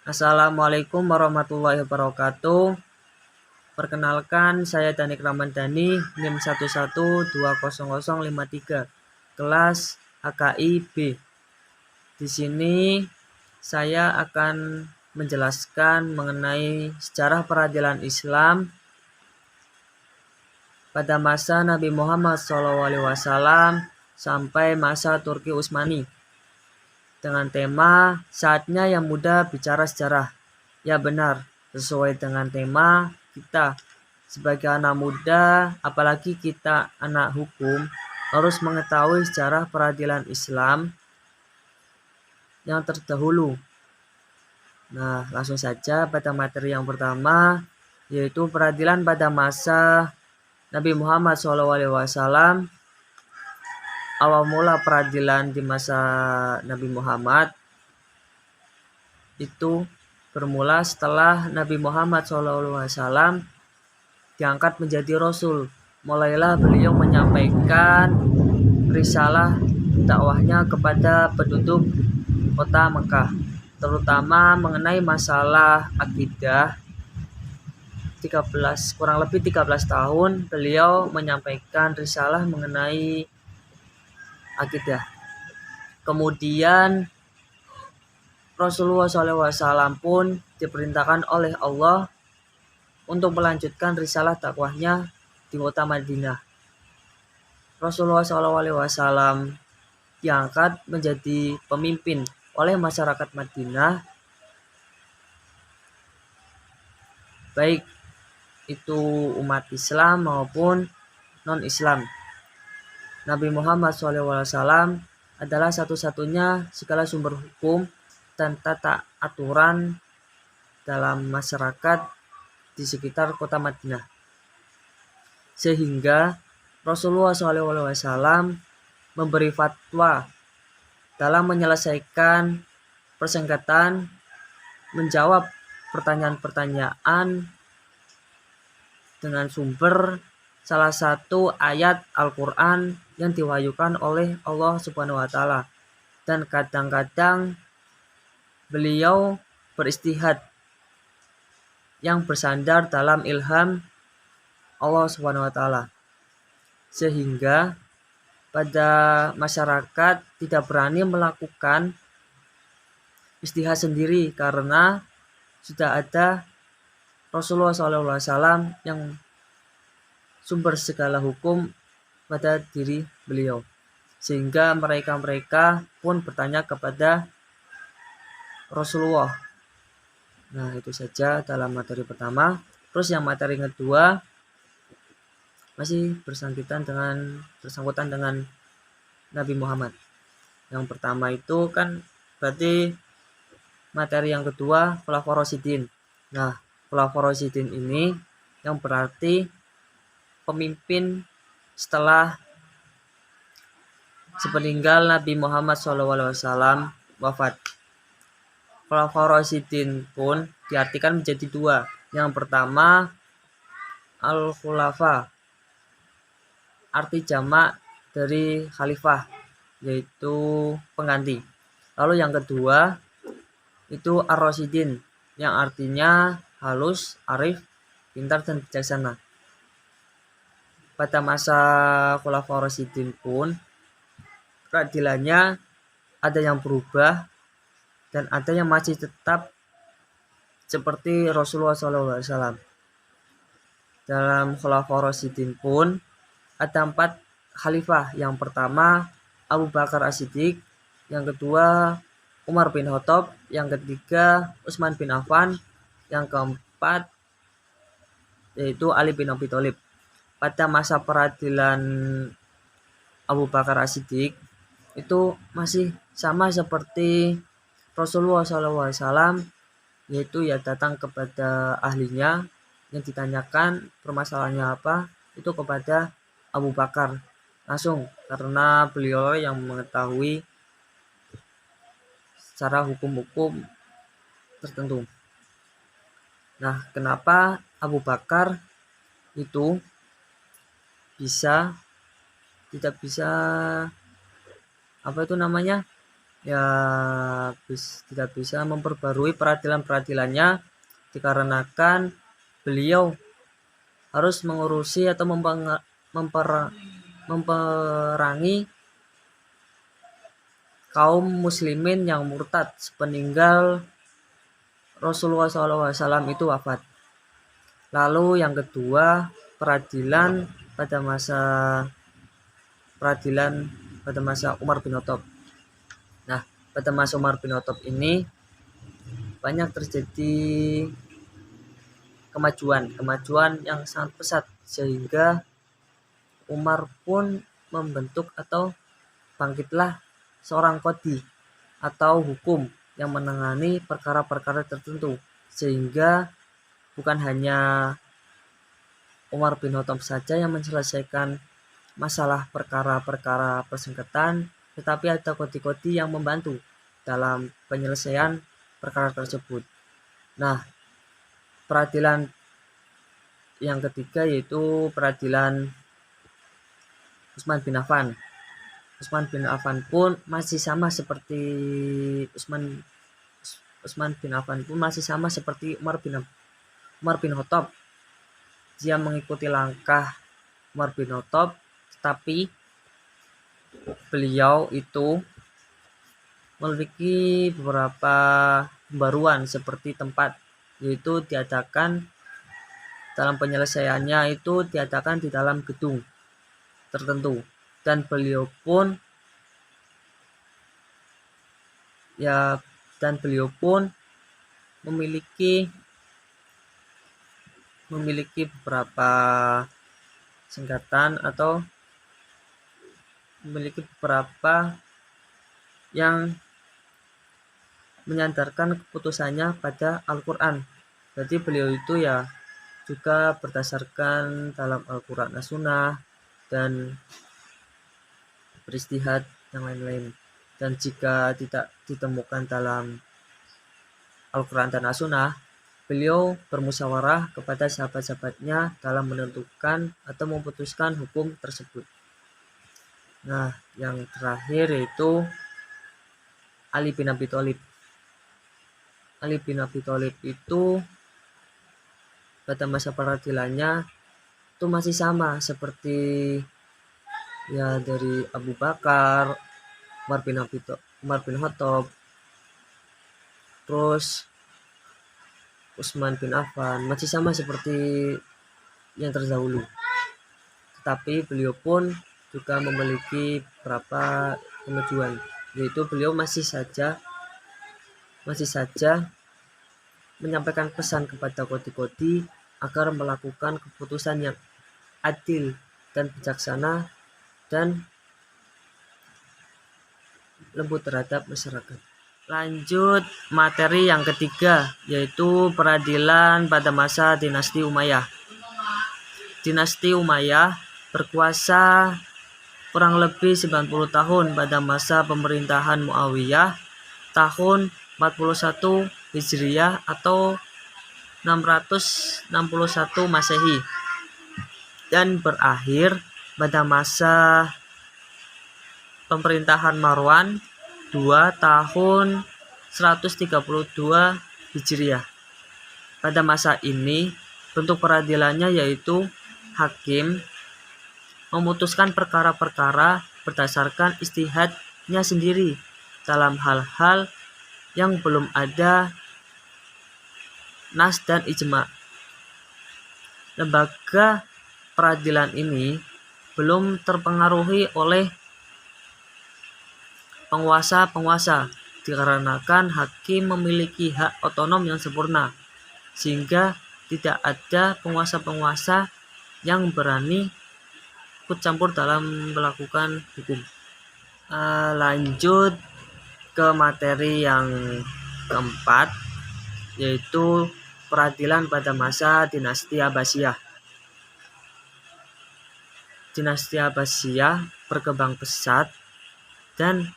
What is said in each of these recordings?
Assalamualaikum warahmatullahi wabarakatuh. Perkenalkan, saya Danik Ramadhani, NIM 11200053, kelas HKI B. Di sini saya akan menjelaskan mengenai sejarah peradilan Islam pada masa Nabi Muhammad SAW sampai masa Turki Utsmani, dengan tema saatnya yang muda bicara sejarah. Ya benar, sesuai dengan tema kita sebagai anak muda, apalagi kita anak hukum, harus mengetahui sejarah peradilan Islam yang terdahulu. Nah, langsung saja pada materi yang pertama, yaitu peradilan pada masa Nabi Muhammad SAW. Awal mula peradilan di masa Nabi Muhammad itu bermula setelah Nabi Muhammad SAW diangkat menjadi Rasul. Mulailah beliau menyampaikan risalah dakwahnya kepada penduduk kota Mekah, terutama mengenai masalah akidah. Kurang lebih 13 tahun beliau menyampaikan risalah mengenai akidah. Kemudian Rasulullah SAW pun diperintahkan oleh Allah untuk melanjutkan risalah dakwahnya di kota Madinah. Rasulullah SAW diangkat menjadi pemimpin oleh masyarakat Madinah, baik itu umat Islam maupun non-Islam. Nabi Muhammad SAW adalah satu-satunya segala sumber hukum dan tata aturan dalam masyarakat di sekitar kota Madinah, sehingga Rasulullah SAW memberi fatwa dalam menyelesaikan persengketaan, menjawab pertanyaan-pertanyaan dengan sumber salah satu ayat Al-Quran yang diwahyukan oleh Allah Subhanahu wa Ta'ala, dan kadang-kadang beliau beristihad yang bersandar dalam ilham Allah Subhanahu wa Ta'ala, sehingga pada masyarakat tidak berani melakukan istihad sendiri karena sudah ada Rasulullah SAW yang sumber segala hukum pada diri beliau, sehingga mereka pun bertanya kepada Rasulullah. Nah, itu saja dalam materi pertama. Terus yang materi kedua masih bersangkutan dengan Nabi Muhammad. Yang pertama itu kan berarti materi yang kedua Khulafaur Rasyidin. Nah, Khulafaur Rasyidin ini yang berarti pemimpin setelah sepeninggal Nabi Muhammad SAW wafat. Khulafaur Rasyidin pun diartikan menjadi dua. Yang pertama Al-Khulafa, arti jamak dari khalifah, yaitu pengganti. Lalu yang kedua itu Ar-Rasyidin, yang artinya halus, arif, pintar, dan bijaksana. Pada masa Khulafaur Rasyidin pun peradilannya ada yang berubah dan ada yang masih tetap seperti Rasulullah SAW. Dalam Khulafaur Rasyidin pun ada 4 khalifah. Yang pertama Abu Bakar As-Siddiq, yang kedua Umar bin Khattab, yang ketiga Utsman bin Affan, yang keempat yaitu Ali bin Abi Thalib. Pada masa peradilan Abu Bakar As-Siddiq itu masih sama seperti Rasulullah SAW, yaitu ya datang kepada ahlinya yang ditanyakan permasalahannya apa, itu kepada Abu Bakar langsung, karena beliau yang mengetahui secara hukum-hukum tertentu. Nah, kenapa Abu Bakar itu tidak bisa ya tidak bisa memperbarui peradilan-peradilannya dikarenakan beliau harus mengurusi atau memperangi kaum muslimin yang murtad sepeninggal Rasulullah SAW itu wafat. Lalu yang kedua, peradilan pada masa Umar bin Khattab. Nah, pada masa Umar bin Khattab ini banyak terjadi kemajuan yang sangat pesat sehingga Umar pun membentuk atau bangkitlah seorang qadhi atau hukum yang menangani perkara-perkara tertentu, sehingga bukan hanya Umar bin Khattab saja yang menyelesaikan masalah perkara-perkara persengketaan, tetapi ada qadhi-qadhi yang membantu dalam penyelesaian perkara tersebut. Nah, peradilan yang ketiga yaitu peradilan Utsman bin Affan. Utsman bin Affan pun masih sama seperti Umar bin Khattab. Dia mengikuti langkah Umar bin Khattab, tetapi beliau itu memiliki beberapa pembaruan seperti tempat, yaitu diadakan dalam penyelesaiannya itu diadakan di dalam gedung tertentu, dan beliau pun memiliki beberapa singkatan atau memiliki beberapa yang menyandarkan keputusannya pada Al-Quran. Jadi beliau itu ya juga berdasarkan dalam Al-Quran As-Sunnah dan beristihad yang lain-lain. Dan jika tidak ditemukan dalam Al-Quran dan As-Sunnah, beliau bermusyawarah kepada sahabat-sahabatnya dalam menentukan atau memutuskan hukum tersebut. Nah, yang terakhir yaitu Ali bin Abi Thalib. Ali bin Abi Thalib itu pada masa peradilannya itu masih sama seperti ya dari Abu Bakar, Umar bin Khattab, terus Utsman bin Affan, masih sama seperti yang terdahulu. Tetapi beliau pun juga memiliki beberapa kemajuan, yaitu beliau masih saja menyampaikan pesan kepada qadhi-qadhi agar melakukan keputusan yang adil dan bijaksana dan lembut terhadap masyarakat. Lanjut materi yang ketiga, yaitu peradilan pada masa dinasti Umayyah. Dinasti Umayyah berkuasa kurang lebih 90 tahun pada masa pemerintahan Muawiyah tahun 41 Hijriah atau 661 Masehi, dan berakhir pada masa pemerintahan Marwan II tahun 132 Hijriah. Pada masa ini bentuk peradilannya yaitu hakim memutuskan perkara-perkara berdasarkan ijtihadnya sendiri dalam hal-hal yang belum ada nas dan ijma. Lembaga peradilan ini belum terpengaruhi oleh penguasa dikarenakan hakim memiliki hak otonom yang sempurna, sehingga tidak ada penguasa-penguasa yang berani ikut campur dalam melakukan hukum. Lanjut ke materi yang keempat, yaitu peradilan pada masa dinasti Abbasiyah. Dinasti Abbasiyah berkembang pesat dan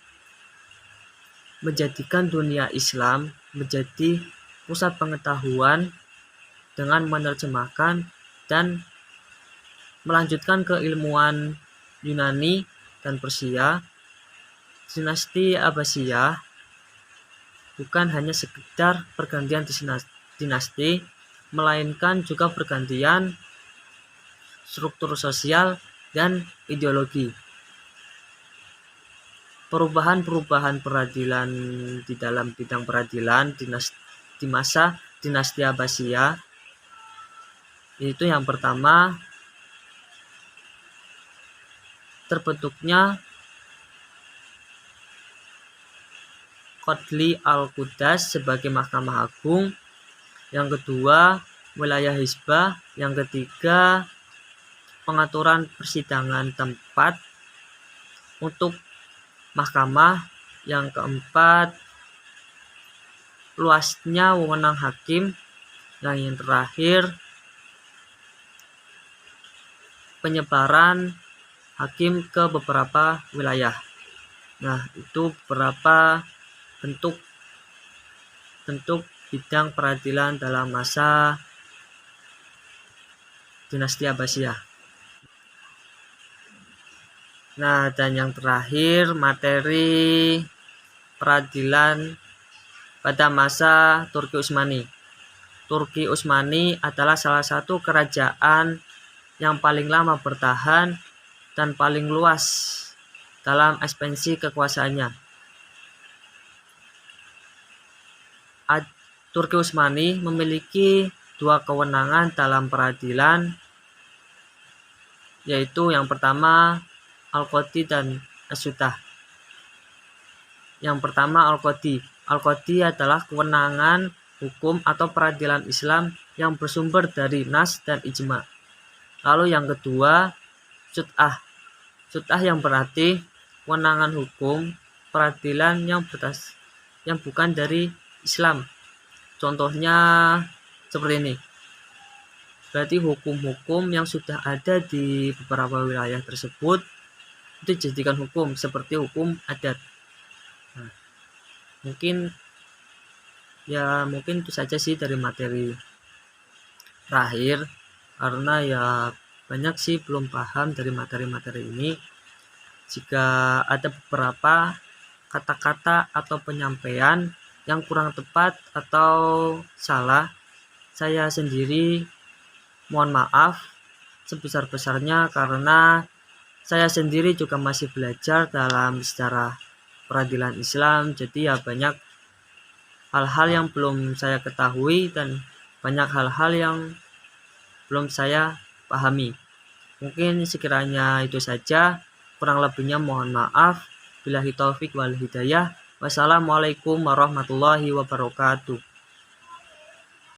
menjadikan dunia Islam menjadi pusat pengetahuan dengan menerjemahkan dan melanjutkan keilmuan Yunani dan Persia dinasti Abbasiyah bukan hanya sekedar pergantian dinasti, melainkan juga pergantian struktur sosial dan ideologi. Perubahan-perubahan peradilan di dalam bidang peradilan di masa dinasti Abbasiyah, itu yang pertama, terbentuknya Qadli Al-Quds sebagai Mahkamah Agung. Yang kedua, wilayah hizbah. Yang ketiga, pengaturan persidangan tempat untuk mahkamah. Yang keempat, luasnya wewenang hakim. Yang terakhir, penyebaran hakim ke beberapa wilayah. Nah, itu beberapa bentuk bidang peradilan dalam masa dinasti Abbasiyah. Nah, dan yang terakhir, materi peradilan pada masa Turki Utsmani. Turki Utsmani adalah salah satu kerajaan yang paling lama bertahan dan paling luas dalam ekspansi kekuasaannya. Turki Utsmani memiliki dua kewenangan dalam peradilan, yaitu yang pertama Al-Qadhi dan As-Sultan. Yang pertama Al-Qadhi. Al-Qadhi adalah kewenangan hukum atau peradilan Islam yang bersumber dari nas dan ijma. Lalu yang kedua Sut'ah. Sut'ah yang berarti kewenangan hukum peradilan yang bukan dari Islam. Contohnya seperti ini. Berarti hukum-hukum yang sudah ada di beberapa wilayah tersebut itu dijadikan hukum, seperti hukum adat. Nah, mungkin itu saja sih dari materi terakhir, karena ya banyak sih belum paham dari materi-materi ini. Jika ada beberapa kata-kata atau penyampaian yang kurang tepat atau salah, saya sendiri mohon maaf sebesar-besarnya, karena saya sendiri juga masih belajar dalam sejarah peradilan Islam. Jadi ya banyak hal-hal yang belum saya ketahui dan banyak hal-hal yang belum saya pahami. Mungkin sekiranya itu saja, kurang lebihnya mohon maaf. Billahi taufik wal hidayah. Wassalamualaikum warahmatullahi wabarakatuh.